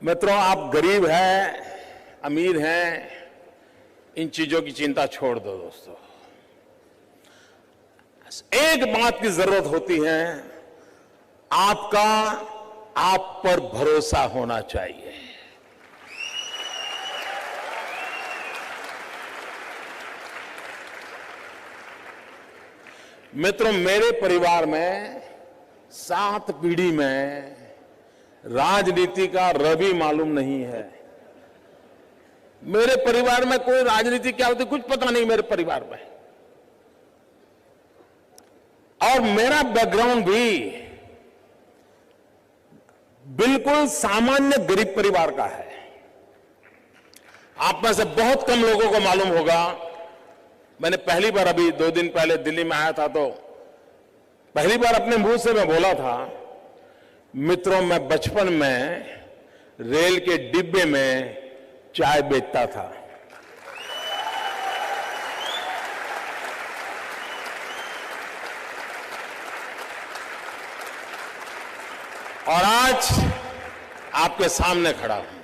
मित्रों, आप गरीब हैं, अमीर हैं, इन चीजों की चिंता छोड़ दो दोस्तों। एक बात की जरूरत होती है, आपका आप पर भरोसा होना चाहिए। मित्रों, मेरे परिवार में 7 पीढ़ी में राजनीति का रवि मालूम नहीं है। मेरे परिवार में कोई राजनीति क्या होती कुछ पता नहीं मेरे परिवार में। और मेरा बैकग्राउंड भी बिल्कुल सामान्य गरीब परिवार का है। आप में से बहुत कम लोगों को मालूम होगा, मैंने पहली बार अभी 2 दिन पहले दिल्ली में आया था तो पहली बार अपने मुंह से मैं बोला था, मित्रों, मैं बचपन में रेल के डिब्बे में चाय बेचता था। और आज आपके सामने खड़ा हूं।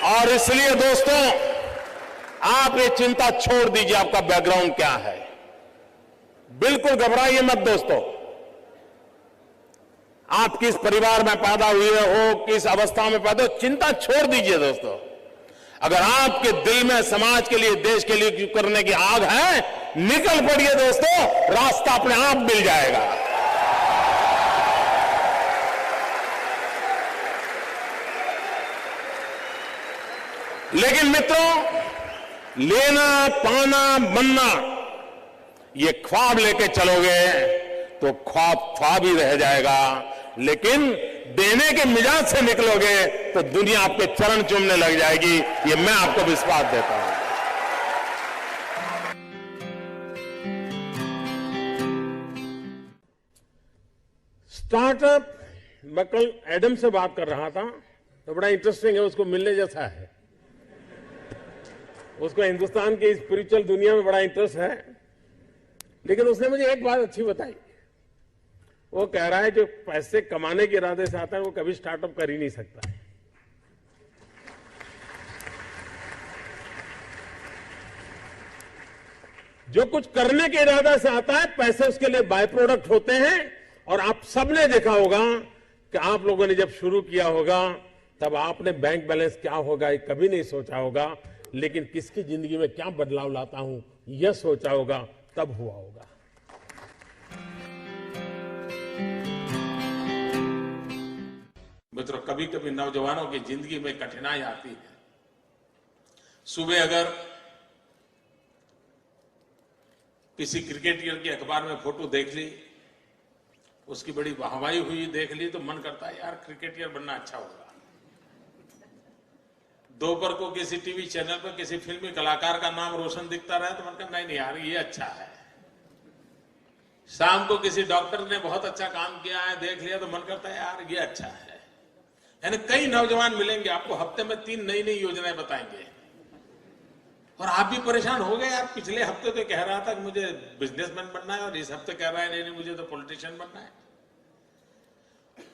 और इसलिए दोस्तों, आप ये चिंता छोड़ दीजिए आपका बैकग्राउंड क्या है। बिल्कुल घबराइए मत दोस्तों। आप किस परिवार में पैदा हुए हो, किस अवस्था में पैदा हो, चिंता छोड़ दीजिए दोस्तों। अगर आपके दिल में समाज के लिए, देश के लिए करने की आग है, निकल पड़िए दोस्तों, रास्ता अपने आप मिल जाएगा। लेकिन मित्रों, लेना, पाना, बनना, ये ख्वाब लेके चलोगे तो ख्वाब ख्वाब ही रह जाएगा। लेकिन देने के मिजाज से निकलोगे तो दुनिया आपके चरण चूमने लग जाएगी। ये मैं आपको विश्वास देता हूं। स्टार्टअप, मैं कल एडम से बात कर रहा था तो बड़ा इंटरेस्टिंग है, उसको मिलने जैसा है। उसको हिंदुस्तान की स्पिरिचुअल दुनिया में बड़ा इंटरेस्ट है। लेकिन उसने मुझे एक बात अच्छी बताई। वो कह रहा है जो पैसे कमाने के इरादे से आता है वो कभी स्टार्टअप कर ही नहीं सकता है। जो कुछ करने के इरादे से आता है, पैसे उसके लिए बाय प्रोडक्ट होते हैं। और आप सबने देखा होगा कि आप लोगों ने जब शुरू किया होगा तब आपने बैंक बैलेंस क्या होगा ये कभी नहीं सोचा होगा। लेकिन किसकी जिंदगी में क्या बदलाव लाता हूं यह सोचा होगा, तब हुआ होगा। मित्रों, कभी कभी नौजवानों की जिंदगी में कठिनाई आती है। सुबह अगर किसी क्रिकेटर की अखबार में फोटो देख ली, उसकी बड़ी वाहवाही हुई देख ली, तो मन करता है यार क्रिकेटर बनना अच्छा होगा। दोपहर को किसी टीवी चैनल पर किसी फिल्मी कलाकार का नाम रोशन दिखता रहे तो मन करता नहीं यार ये अच्छा है। शाम को किसी डॉक्टर ने बहुत अच्छा काम किया है देख लिया तो मन करता है यार ये अच्छा है। यानी कई नौजवान मिलेंगे आपको, हफ्ते में 3 नई नई योजनाएं बताएंगे और आप भी परेशान हो गए। यार पिछले हफ्ते तो कह रहा था कि मुझे बिजनेसमैन बनना है और इस हफ्ते कह रहा है नहीं मुझे तो पॉलिटिशियन बनना है।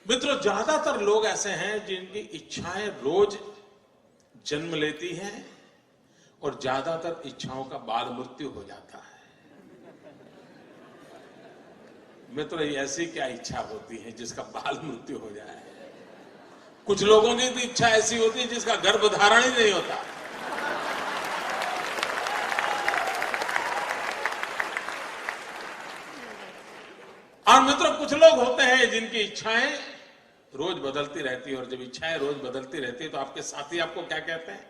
मित्रों, ज्यादातर लोग ऐसे हैं जिनकी इच्छाएं रोज जन्म लेती हैं और ज्यादातर इच्छाओं का बाल मृत्यु हो जाता है। मित्रों, ऐसी क्या इच्छा होती है जिसका बाल मृत्यु हो जाए? कुछ लोगों की तो इच्छा ऐसी होती है जिसका गर्भधारण ही नहीं होता। और मित्रों, कुछ लोग होते हैं जिनकी इच्छाएं रोज बदलती रहती है। और जब इच्छाएं रोज बदलती रहती है तो आपके साथी आपको क्या कहते हैं?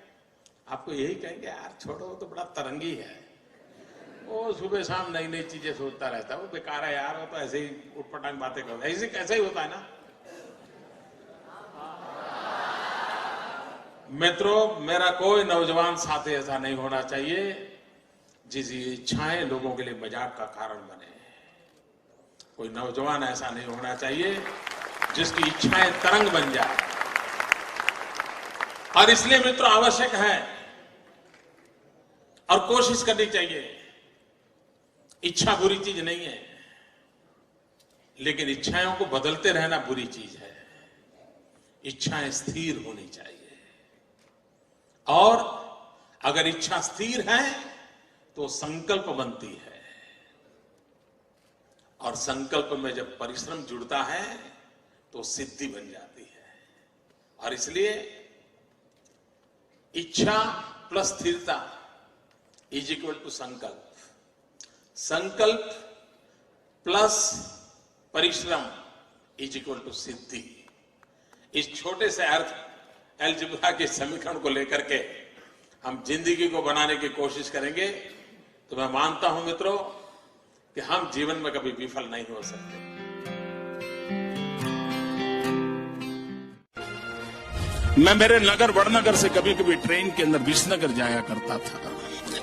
आपको यही कहेंगे यार छोड़ो, वो तो बड़ा तरंगी है, वो सुबह शाम नई नई चीजें सोचता रहता है, वो बेकार है यार, वो तो ऐसे ही उटपटांग बातें करता है। ऐसे कैसा ही होता है ना। मित्रों, मेरा कोई नौजवान साथी ऐसा नहीं होना चाहिए जिसकी इच्छाएं लोगों के लिए मजाक का कारण बने। कोई नौजवान ऐसा नहीं होना चाहिए जिसकी इच्छाएं तरंग बन जाए। और इसलिए मित्रों आवश्यक है और कोशिश करनी चाहिए। इच्छा बुरी चीज नहीं है। लेकिन इच्छाओं को बदलते रहना बुरी चीज है। इच्छाएं स्थिर होनी चाहिए, और अगर इच्छा स्थिर है तो संकल्प बनती है, और संकल्प में जब परिश्रम जुड़ता है तो सिद्धि बन जाती है। और इसलिए इच्छा प्लस स्थिरता इज इक्वल टू संकल्प, संकल्प प्लस परिश्रम इज इक्वल टू सिद्धि। इस छोटे से अर्थ अलजेब्रा के समीकरण को लेकर के हम जिंदगी को बनाने की कोशिश करेंगे तो मैं मानता हूं मित्रों कि हम जीवन में कभी विफल नहीं हो सकते। मैं मेरे नगर वड़नगर से कभी कभी ट्रेन के अंदर विसनगर जाया करता था।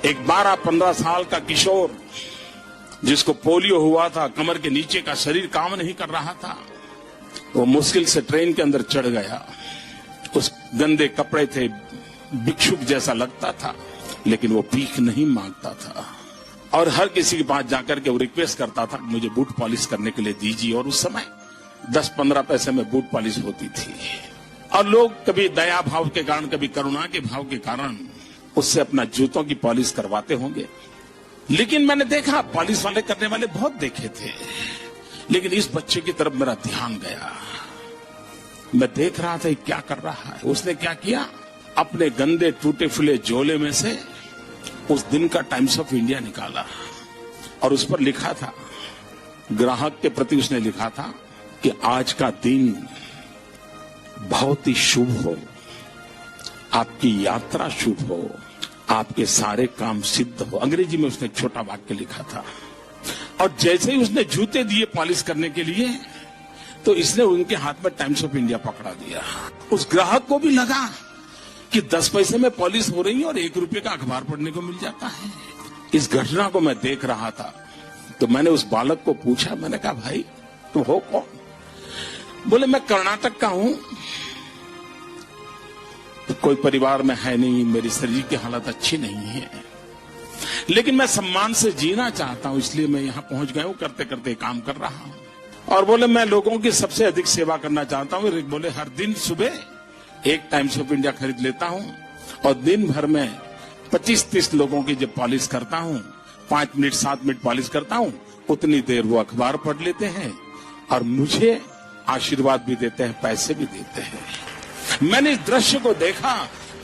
एक 12-15 साल का किशोर जिसको पोलियो हुआ था, कमर के नीचे का शरीर काम नहीं कर रहा था, वो मुश्किल से ट्रेन के अंदर चढ़ गया। उस गंदे कपड़े थे, भिक्षुक जैसा लगता था, लेकिन वो भीख नहीं मांगता था और हर किसी के पास जाकर के वो रिक्वेस्ट करता था मुझे बूट पॉलिश करने के लिए दीजिए। और उस समय 10-15 पैसे में बूट पॉलिश होती थी, और लोग कभी दया भाव के कारण, कभी करुणा के भाव के कारण उससे अपना जूतों की पॉलिश करवाते होंगे। लेकिन मैंने देखा पॉलिश वाले करने वाले बहुत देखे थे, लेकिन इस बच्चे की तरफ मेरा ध्यान गया। मैं देख रहा था क्या कर रहा है। उसने क्या किया, अपने गंदे टूटे फूले झोले में से उस दिन का टाइम्स ऑफ इंडिया निकाला और उस पर लिखा था, ग्राहक के प्रति उसने लिखा था कि आज का दिन बहुत ही शुभ हो, आपकी यात्रा शुभ हो, आपके सारे काम सिद्ध हो। अंग्रेजी में उसने एक छोटा वाक्य लिखा था। और जैसे ही उसने जूते दिए पॉलिश करने के लिए तो इसने उनके हाथ में टाइम्स ऑफ इंडिया पकड़ा दिया। उस ग्राहक को भी लगा कि 10 पैसे में पॉलिश हो रही है और 1 रुपये का अखबार पढ़ने को मिल जाता है। इस घटना को मैं देख रहा था तो मैंने उस बालक को पूछा, मैंने कहा भाई तुम हो कौन? बोले मैं कर्नाटक का हूं, तो कोई परिवार में है नहीं, मेरी शरीर की हालत अच्छी नहीं है, लेकिन मैं सम्मान से जीना चाहता हूं, इसलिए मैं यहां पहुंच गया हूं, करते करते काम कर रहा हूं। और बोले मैं लोगों की सबसे अधिक सेवा करना चाहता हूं। बोले हर दिन सुबह एक टाइम्स ऑफ इंडिया खरीद लेता हूं और दिन भर में 25-30 लोगों की जब पॉलिश करता हूं, 5 मिनट 7 मिनट पॉलिश करता हूं, उतनी देर वो अखबार पढ़ लेते हैं और मुझे आशीर्वाद भी देते हैं, पैसे भी देते हैं। मैंने इस दृश्य को देखा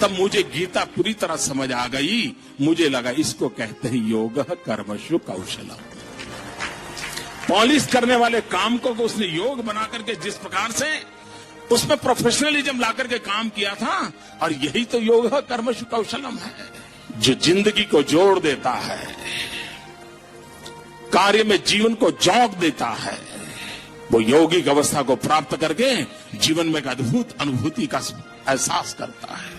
तब मुझे गीता पूरी तरह समझ आ गई। मुझे लगा इसको कहते हैं योग कर्मशु कौशलम। पॉलिश करने वाले काम को उसने योग बना करके जिस प्रकार से उसमें प्रोफेशनलिज्म ला करके काम किया था, और यही तो योग कर्मशु कौशलम है, जो जिंदगी को जोड़ देता है, कार्य में जीवन को झोंक देता है। वो यौगिक अवस्था को प्राप्त करके जीवन में एक अद्भुत अनुभूति का एहसास करता है।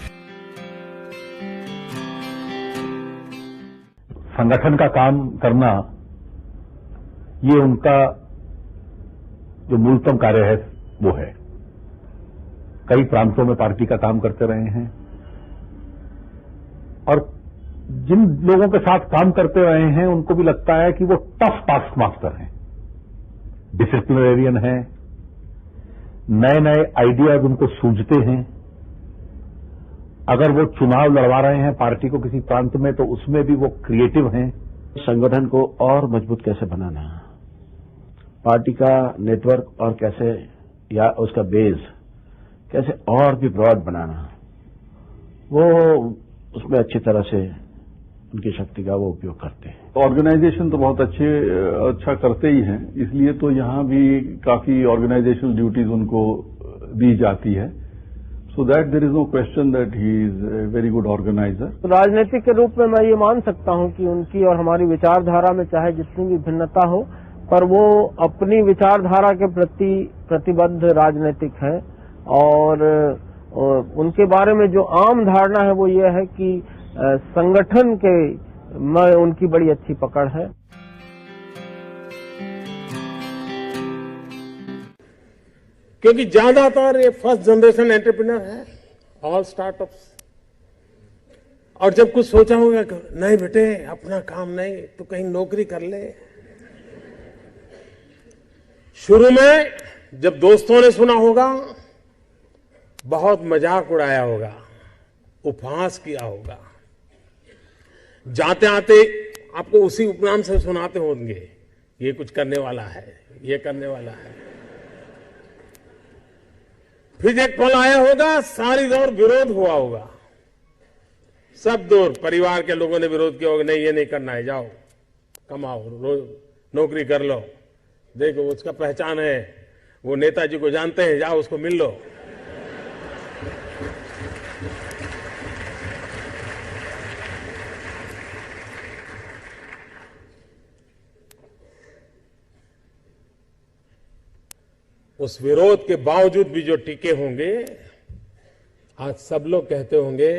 संगठन का काम करना ये उनका जो मूलतम कार्य है वो है। कई प्रांतों में पार्टी का काम करते रहे हैं और जिन लोगों के साथ काम करते रहे हैं उनको भी लगता है कि वो टफ टास्क मास्टर हैं, डिसिप्लिनरियन हैं, नए नए आइडियाज उनको सूझते हैं। अगर वो चुनाव लड़वा रहे हैं पार्टी को किसी प्रांत में तो उसमें भी वो क्रिएटिव हैं। संगठन को और मजबूत कैसे बनाना, पार्टी का नेटवर्क और कैसे, या उसका बेस कैसे और भी ब्रॉड बनाना, वो उसमें अच्छी तरह से उनकी शक्ति का वो उपयोग करते हैं। ऑर्गेनाइजेशन तो बहुत अच्छा करते ही हैं, इसलिए तो यहाँ भी काफी ऑर्गेनाइजेशनल ड्यूटीज उनको दी जाती है। So that there is no question that he is a very good organiser. राजनीतिक के रूप में मैं ये मान सकता हूँ कि उनकी और हमारी विचारधारा में चाहे जितनी भी भिन्नता हो, पर वो अपनी विचारधारा के प्रति प्रतिबद्ध राजनीतिक है। और उनके बारे में जो आम धारणा है वो ये है कि संगठन के में उनकी बड़ी अच्छी पकड़ है। क्योंकि ज्यादातर ये फर्स्ट जनरेशन एंटरप्रेन्योर है, ऑल स्टार्टअप्स। और जब कुछ सोचा होगा नहीं बेटे अपना काम नहीं तो कहीं नौकरी कर ले, शुरू में जब दोस्तों ने सुना होगा बहुत मजाक उड़ाया होगा, उपहास किया होगा, जाते आते आपको उसी उपनाम से सुनाते होंगे, ये कुछ करने वाला है, ये करने वाला है। फिर एक पल आया होगा, सारी दौर विरोध हुआ होगा, सब दौर परिवार के लोगों ने विरोध किया होगा, नहीं ये नहीं करना है, जाओ कमाओ, नौकरी कर लो, देखो उसका पहचान है, वो नेताजी को जानते हैं, जाओ उसको मिल लो। उस विरोध के बावजूद भी जो टिके होंगे, आज सब लोग कहते होंगे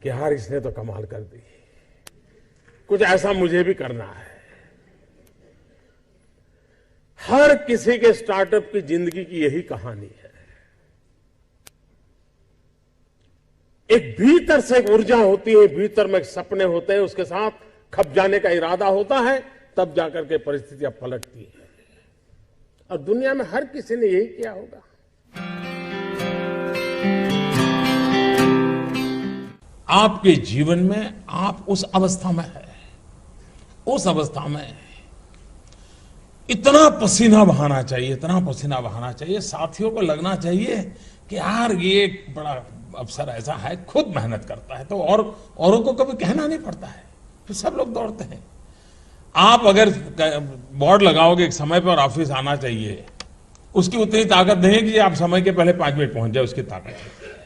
कि यार इसने तो कमाल कर दी, कुछ ऐसा मुझे भी करना है। हर किसी के स्टार्टअप की जिंदगी की यही कहानी है। एक भीतर से एक ऊर्जा होती है, भीतर में सपने होते हैं, उसके साथ खप जाने का इरादा होता है, तब जाकर के परिस्थितियां पलटती है। और दुनिया में हर किसी ने यही किया होगा। आपके जीवन में आप उस अवस्था में है, उस अवस्था में इतना पसीना बहाना चाहिए, इतना पसीना बहाना चाहिए, साथियों को लगना चाहिए कि यार ये एक बड़ा अवसर ऐसा है, खुद मेहनत करता है तो और औरों को कभी कहना नहीं पड़ता है, फिर सब लोग दौड़ते हैं। आप अगर बोर्ड लगाओगे एक समय पर ऑफिस आना चाहिए, उसकी उतनी ताकत नहीं है कि आप समय के पहले 5 मिनट पहुंच जाए, उसकी ताकत है।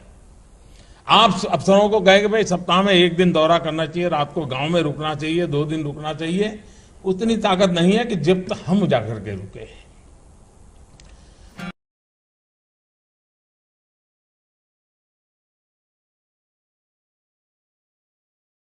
आप अफसरों को कहेंगे भाई सप्ताह में 1 दिन दौरा करना चाहिए, रात को गांव में रुकना चाहिए, 2 दिन रुकना चाहिए, उतनी ताकत नहीं है कि जब तक हम जाकर के रुके।